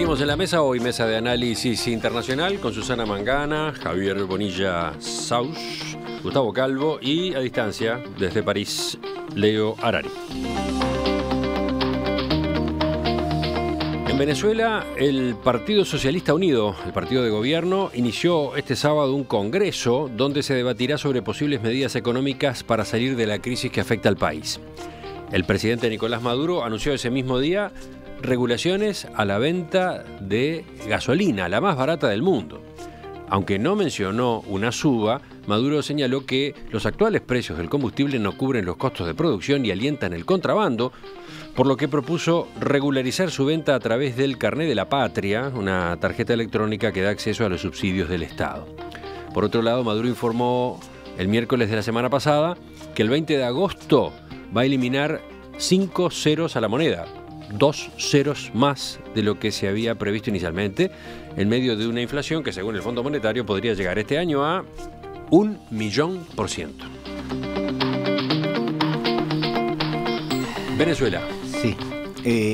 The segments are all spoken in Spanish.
Seguimos en la mesa, hoy mesa de análisis internacional con Susana Mangana, Javier Bonilla Saus, Gustavo Calvo y a distancia desde París, Leo Harari. En Venezuela, el Partido Socialista Unido, el partido de gobierno, inició este sábado un congreso donde se debatirá sobre posibles medidas económicas para salir de la crisis que afecta al país. El presidente Nicolás Maduro anunció ese mismo día regulaciones a la venta de gasolina, la más barata del mundo. Aunque no mencionó una suba, Maduro señaló que los actuales precios del combustible no cubren los costos de producción y alientan el contrabando, por lo que propuso regularizar su venta a través del Carné de la Patria, una tarjeta electrónica que da acceso a los subsidios del Estado. Por otro lado, Maduro informó el miércoles de la semana pasada que el 20 de agosto va a eliminar 5 ceros a la moneda, 2 ceros más de lo que se había previsto inicialmente, en medio de una inflación que, según el Fondo Monetario, podría llegar este año a 1.000.000%. Venezuela. Sí,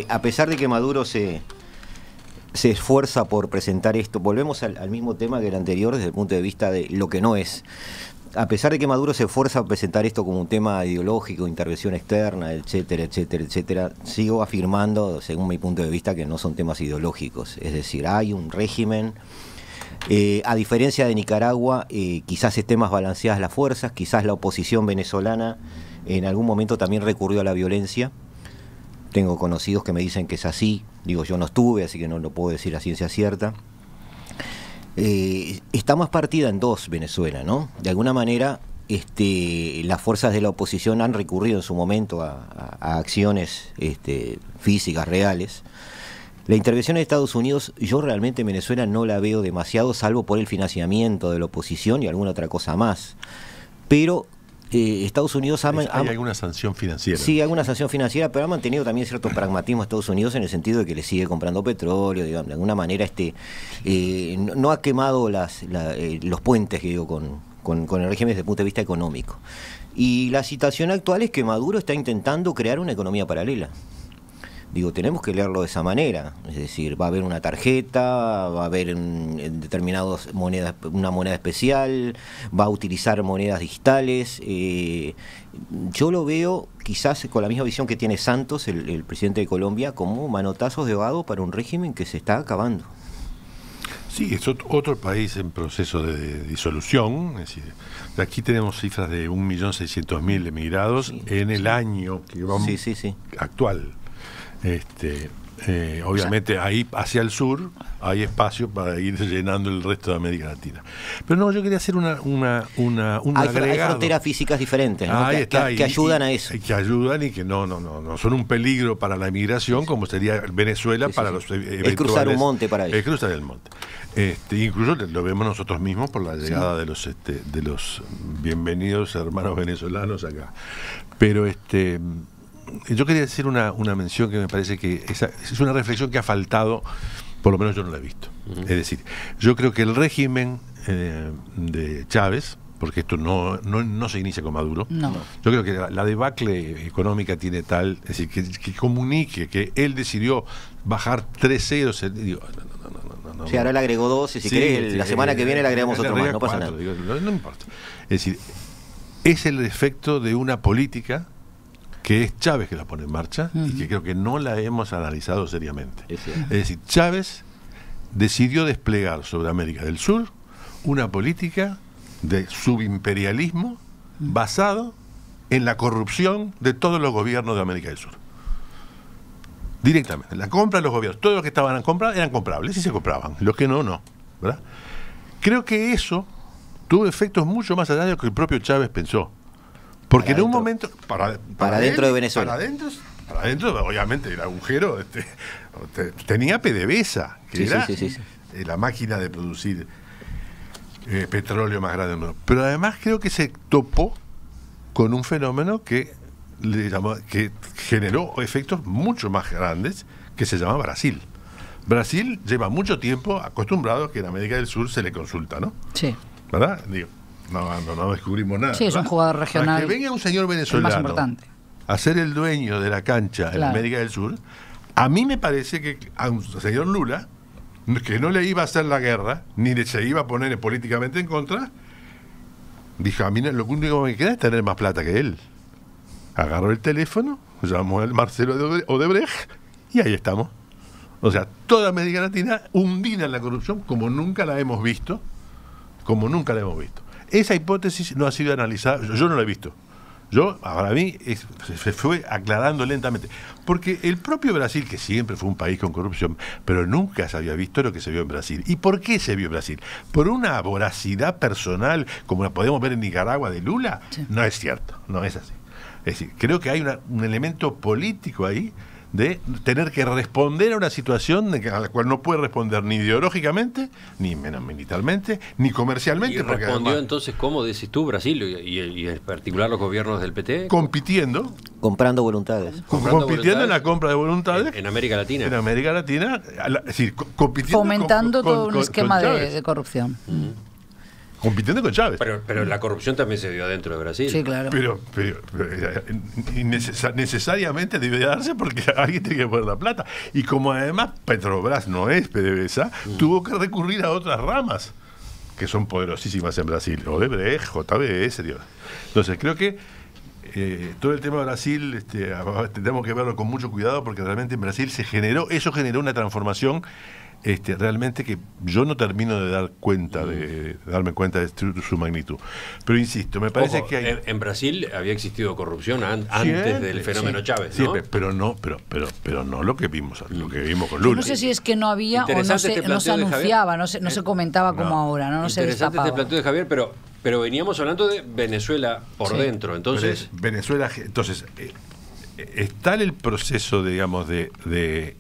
a pesar de que Maduro se esfuerza por presentar esto, volvemos al mismo tema que el anterior desde el punto de vista de lo que no es. A pesar de que Maduro se esfuerza por presentar esto como un tema ideológico, intervención externa, etcétera, etcétera, etcétera, sigo afirmando, según mi punto de vista, que no son temas ideológicos. Es decir, hay un régimen, a diferencia de Nicaragua, quizás estén más balanceadas las fuerzas, quizás la oposición venezolana en algún momento también recurrió a la violencia. Tengo conocidos que me dicen que es así, digo, yo no estuve, así que no lo puedo decir a ciencia cierta. Está más partida en dos Venezuela, ¿no? De alguna manera, las fuerzas de la oposición han recurrido en su momento a acciones físicas, reales. La intervención de Estados Unidos, yo realmente en Venezuela no la veo demasiado, salvo por el financiamiento de la oposición y alguna otra cosa más. Pero Estados Unidos ¿Hay alguna sanción financiera? Sí, alguna sanción financiera, pero ha mantenido también cierto pragmatismo a Estados Unidos en el sentido de que le sigue comprando petróleo, digamos, de alguna manera no ha quemado los puentes, que digo, con el régimen desde el punto de vista económico. Y la situación actual es que Maduro está intentando crear una economía paralela. Digo, tenemos que leerlo de esa manera, es decir, va a haber una tarjeta, va a haber en determinadas monedas, una moneda especial, va a utilizar monedas digitales. Yo lo veo quizás con la misma visión que tiene Santos, el presidente de Colombia, como manotazos de ahogado para un régimen que se está acabando. Sí, es otro país en proceso de disolución. Es decir, aquí tenemos cifras de 1.600.000 emigrados sí, en el año que vamos actual. Obviamente ahí hacia el sur hay espacio para ir llenando el resto de América Latina. Pero no, yo quería hacer un agregado. Hay fronteras físicas diferentes, ¿no? que ayudan a eso. Que ayudan y que no son un peligro para la migración, como sería Venezuela para los eventuales. Es cruzar un monte para ellos. Es cruzar el monte. Incluso lo vemos nosotros mismos por la llegada de los bienvenidos hermanos venezolanos acá. Pero yo quería decir una mención que me parece que es una reflexión que ha faltado, por lo menos yo no la he visto. Es decir, yo creo que el régimen de Chávez, porque esto no se inicia con Maduro, yo creo que la debacle económica tiene tal, es decir, que comunique que él decidió bajar 3 ceros. Digo, no. Sí, ahora le agregó 2 y si querés, la semana que viene le agregamos otro más, no pasa nada. Digo, no importa. Es decir, es el efecto de una política que es Chávez que la pone en marcha y que creo que no la hemos analizado seriamente. Es decir, Chávez decidió desplegar sobre América del Sur una política de subimperialismo basado en la corrupción de todos los gobiernos de América del Sur. Directamente. La compra de los gobiernos, todos los que estaban a comprar eran comprables y se compraban, los que no, ¿verdad? Creo que eso tuvo efectos mucho más allá de lo que el propio Chávez pensó. Porque en un momento para dentro de Venezuela. Para adentro, obviamente, el agujero tenía PDVSA, que era la máquina de producir petróleo más grande del mundo. Pero además creo que se topó con un fenómeno que generó efectos mucho más grandes, que se llama Brasil. Brasil lleva mucho tiempo acostumbrado a que en América del Sur se le consulta, ¿no? Sí. ¿Verdad? Digo, no descubrimos nada. Sí, es un jugador regional. Que venga un señor venezolano a ser el dueño de la cancha en América del Sur, a mí me parece que a un señor Lula que no le iba a hacer la guerra, ni se iba a poner políticamente en contra, dijo, a mí lo único que me queda es tener más plata que él. Agarró el teléfono, llamó al Marcelo de Odebrecht y ahí estamos. O sea, toda América Latina hundida en la corrupción como nunca la hemos visto, Esa hipótesis no ha sido analizada, yo no la he visto. Para mí, se fue aclarando lentamente. Porque el propio Brasil, que siempre fue un país con corrupción, pero nunca se había visto lo que se vio en Brasil. ¿Y por qué se vio en Brasil? ¿Por una voracidad personal, como la podemos ver en Nicaragua de Lula? Sí. No es cierto, no es así. Es decir, creo que hay un elemento político ahí de tener que responder a una situación a la cual no puede responder ni ideológicamente, ni menos militarmente, ni comercialmente. ¿Y respondió además, entonces, cómo decís tú, Brasil y en particular los gobiernos del PT? Compitiendo. Comprando voluntades. Compitiendo en la compra de voluntades. En América Latina. En América Latina. Es decir, compitiendo. Fomentando todo un esquema de corrupción. Compitiendo con Chávez. Pero la corrupción también se dio adentro de Brasil. Sí, claro. Pero necesariamente debe darse porque alguien tiene que poner la plata. Y como además Petrobras no es PDVSA, tuvo que recurrir a otras ramas que son poderosísimas en Brasil. Odebrecht, JBS, Dios. Entonces creo que todo el tema de Brasil tenemos que verlo con mucho cuidado porque realmente en Brasil eso generó una transformación realmente que yo no termino de darme cuenta de su magnitud. Pero insisto, me parece que hay... En Brasil había existido corrupción antes del fenómeno Chávez, ¿no? Sí, pero no lo que vimos con Lula. No sé si es que no había o no se anunciaba, no se comentaba como ahora, no se destapaba. Interesante este planteo de Javier, pero veníamos hablando de Venezuela por dentro, entonces... Venezuela, entonces, está el proceso, digamos, de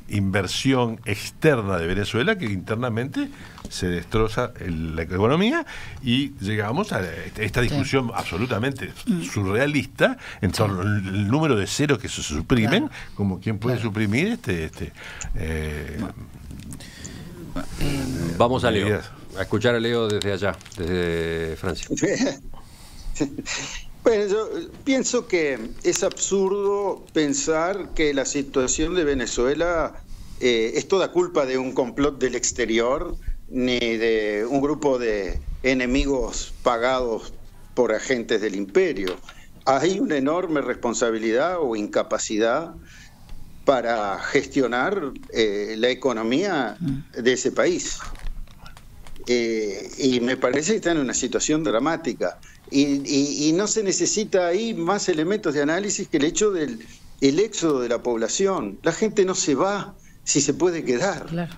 inversión externa de Venezuela que internamente se destroza la economía y llegamos a esta discusión absolutamente surrealista en torno al número de ceros que se suprimen, como quien puede suprimir Vamos a Leo, a escuchar a Leo desde allá, desde Francia. Bueno, yo pienso que es absurdo pensar que la situación de Venezuela es toda culpa de un complot del exterior, ni de un grupo de enemigos pagados por agentes del imperio. Hay una enorme responsabilidad o incapacidad para gestionar la economía de ese país. Y me parece que está en una situación dramática. Y no se necesita ahí más elementos de análisis que el hecho del éxodo de la población. La gente no se va si se puede quedar. Claro.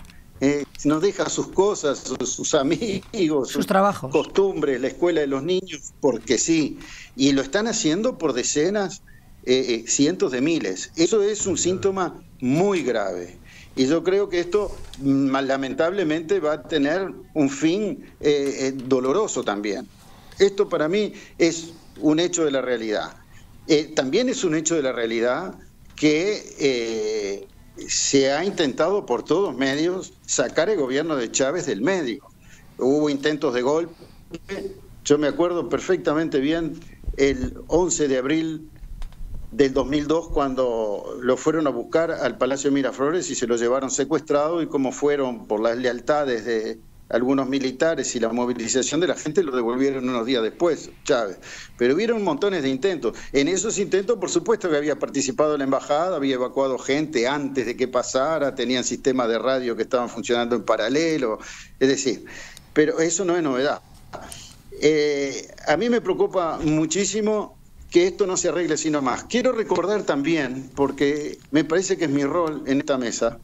No deja sus cosas, sus amigos, sus trabajos, costumbres, la escuela de los niños, porque sí. Y lo están haciendo por decenas, cientos de miles. Eso es un síntoma muy grave. Y yo creo que esto lamentablemente va a tener un fin doloroso también. Esto para mí es un hecho de la realidad. También es un hecho de la realidad que se ha intentado por todos medios sacar el gobierno de Chávez del medio. Hubo intentos de golpe. Yo me acuerdo perfectamente bien el 11 de abril del 2002 cuando lo fueron a buscar al Palacio de Miraflores y se lo llevaron secuestrado, y como fueron por las lealtades de algunos militares y la movilización de la gente, lo devolvieron unos días después, Chávez. Pero hubieron montones de intentos. En esos intentos, por supuesto, que había participado la embajada, había evacuado gente antes de que pasara, tenían sistemas de radio que estaban funcionando en paralelo, es decir, pero eso no es novedad. A mí me preocupa muchísimo que esto no se arregle sino más. Quiero recordar también, porque me parece que es mi rol en esta mesa,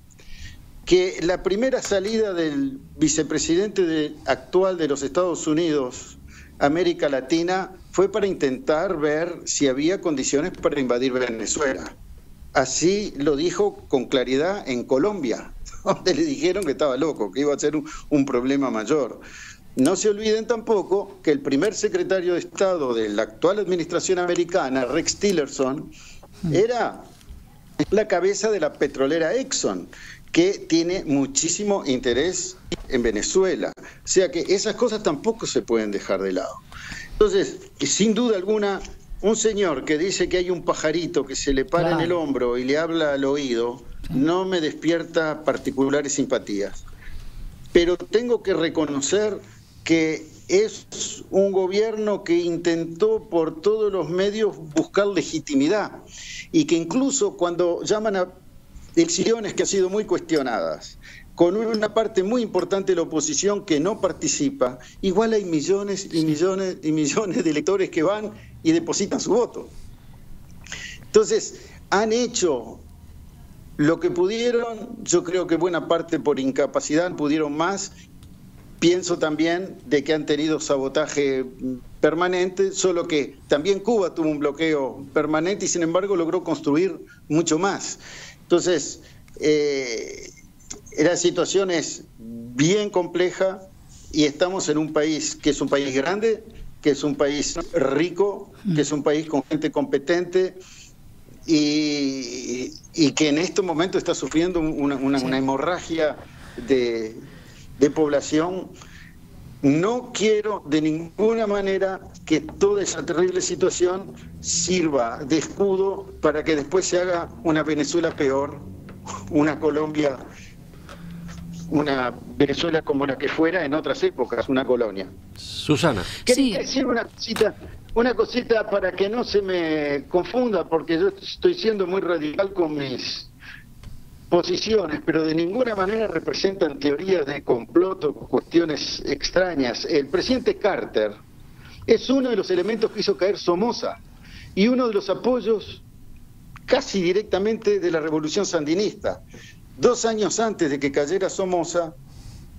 que la primera salida del vicepresidente actual de los Estados Unidos, América Latina, fue para intentar ver si había condiciones para invadir Venezuela. Así lo dijo con claridad en Colombia, donde le dijeron que estaba loco, que iba a ser un problema mayor. No se olviden tampoco que el primer secretario de Estado de la actual administración americana, Rex Tillerson, era la cabeza de la petrolera Exxon, que tiene muchísimo interés en Venezuela. O sea que esas cosas tampoco se pueden dejar de lado. Entonces, sin duda alguna, un señor que dice que hay un pajarito que se le para en el hombro y le habla al oído, no me despierta particulares simpatías. pero tengo que reconocer que es un gobierno que intentó por todos los medios buscar legitimidad y que incluso cuando llaman a elecciones que han sido muy cuestionadas, con una parte muy importante de la oposición que no participa, igual hay millones y millones y millones de electores que van y depositan su voto. Entonces, han hecho lo que pudieron, yo creo que buena parte por incapacidad pudieron más. Pienso también de que han tenido sabotaje permanente, solo que también Cuba tuvo un bloqueo permanente y sin embargo logró construir mucho más. Entonces, la situación es bien compleja y estamos en un país que es un país grande, que es un país rico, que es un país con gente competente y que en este momento está sufriendo una hemorragia de población. No quiero de ninguna manera que toda esa terrible situación sirva de escudo para que después se haga una Venezuela peor, una Colombia, una Venezuela como la que fuera en otras épocas, una colonia. Susana. Quería decir una cosita para que no se me confunda, porque yo estoy siendo muy radical con mis posiciones, pero de ninguna manera representan teorías de complot o cuestiones extrañas. El presidente Carter es uno de los elementos que hizo caer Somoza y uno de los apoyos casi directamente de la revolución sandinista. 2 años antes de que cayera Somoza,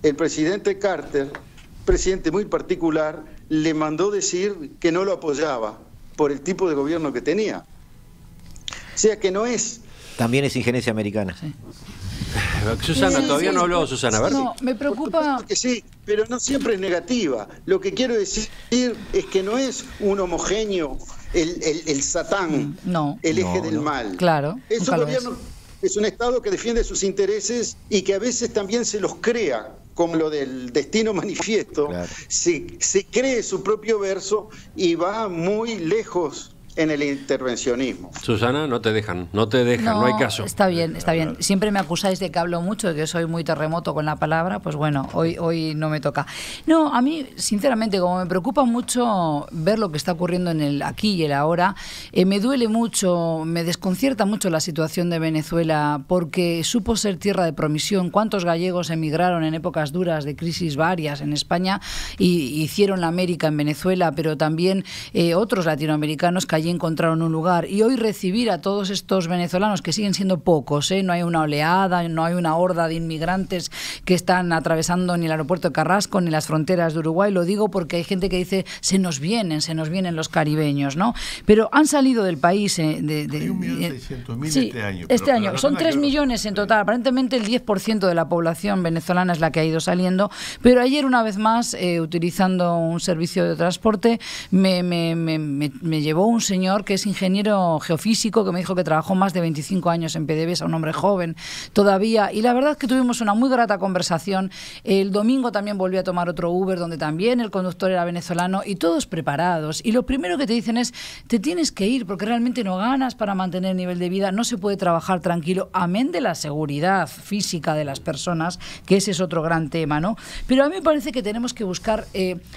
el presidente Carter, presidente muy particular, le mandó decir que no lo apoyaba por el tipo de gobierno que tenía. O sea que no es... También es injerencia americana. Sí. Susana, todavía no habló Susana, ¿verdad? No, me preocupa... Que sí, pero no siempre es negativa. Lo que quiero decir es que no es un homogéneo, el satán, el eje del mal. Claro. Es un gobierno, es un Estado que defiende sus intereses y que a veces también se los crea, como lo del destino manifiesto, claro. Se cree su propio verso y va muy lejos en el intervencionismo. Susana, no te dejan, no hay caso. Está bien. Siempre me acusáis de que hablo mucho, de que soy muy terremoto con la palabra, pues bueno, hoy no me toca. No, a mí, sinceramente, como me preocupa mucho ver lo que está ocurriendo en el aquí y el ahora, me duele mucho, me desconcierta mucho la situación de Venezuela, porque supo ser tierra de promisión. ¿Cuántos gallegos emigraron en épocas duras de crisis varias en España y hicieron la América en Venezuela, pero también otros latinoamericanos que allí encontraron un lugar, y hoy recibir a todos estos venezolanos, que siguen siendo pocos, no hay una oleada, no hay una horda de inmigrantes que están atravesando ni el aeropuerto de Carrasco ni las fronteras de Uruguay. Lo digo porque hay gente que dice se nos vienen los caribeños, ¿no? Pero han salido del país hay 1.600.000 sí, este año. Son 3 millones en total. Aparentemente el 10% de la población venezolana es la que ha ido saliendo, pero ayer una vez más, utilizando un servicio de transporte, me llevó un señor que es ingeniero geofísico, que me dijo que trabajó más de 25 años en PDVSA, un hombre joven todavía, y la verdad es que tuvimos una muy grata conversación. El domingo también volví a tomar otro Uber, donde también el conductor era venezolano, y todos preparados, y lo primero que te dicen es, te tienes que ir porque realmente no ganas para mantener el nivel de vida, no se puede trabajar tranquilo, amén de la seguridad física de las personas, que ese es otro gran tema, ¿no? Pero a mí me parece que tenemos que buscar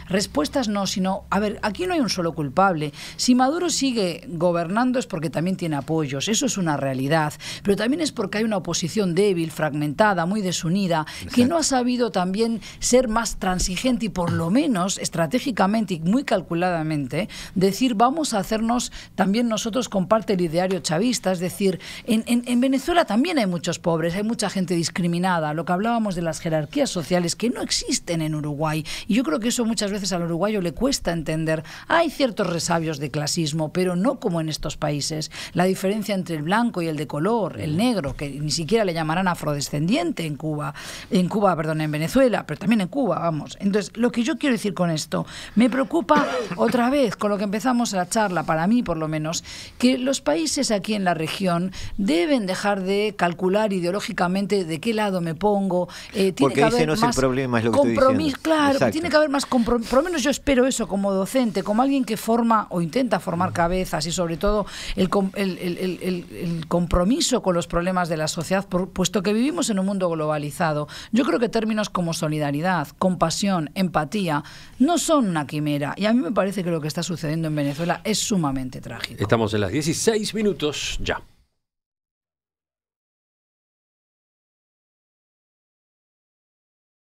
respuestas, no, sino, a ver, aquí no hay un solo culpable. Si Maduro sigue gobernando es porque también tiene apoyos, eso es una realidad, pero también es porque hay una oposición débil, fragmentada, muy desunida, que no ha sabido también ser más transigente y por lo menos estratégicamente y muy calculadamente decir vamos a hacernos también nosotros con parte del ideario chavista, es decir, en Venezuela también hay muchos pobres, hay mucha gente discriminada, lo que hablábamos de las jerarquías sociales que no existen en Uruguay, y yo creo que eso muchas veces al uruguayo le cuesta entender. Hay ciertos resabios de clasismo, pero no como en estos países. La diferencia entre el blanco y el de color, el negro, que ni siquiera le llamarán afrodescendiente en Venezuela, pero también en Cuba, vamos. Entonces, lo que yo quiero decir con esto, me preocupa otra vez, con lo que empezamos la charla, para mí por lo menos, que los países aquí en la región deben dejar de calcular ideológicamente de qué lado me pongo. Porque ese no es el problema, es lo que estoy diciendo. Claro, tiene que haber más compromiso. Por lo menos yo espero eso como docente, como alguien que forma o intenta formar cada cabezas y sobre todo el compromiso con los problemas de la sociedad, puesto que vivimos en un mundo globalizado. Yo creo que términos como solidaridad, compasión, empatía no son una quimera, y a mí me parece que lo que está sucediendo en Venezuela es sumamente trágico. Estamos en las 16 minutos ya.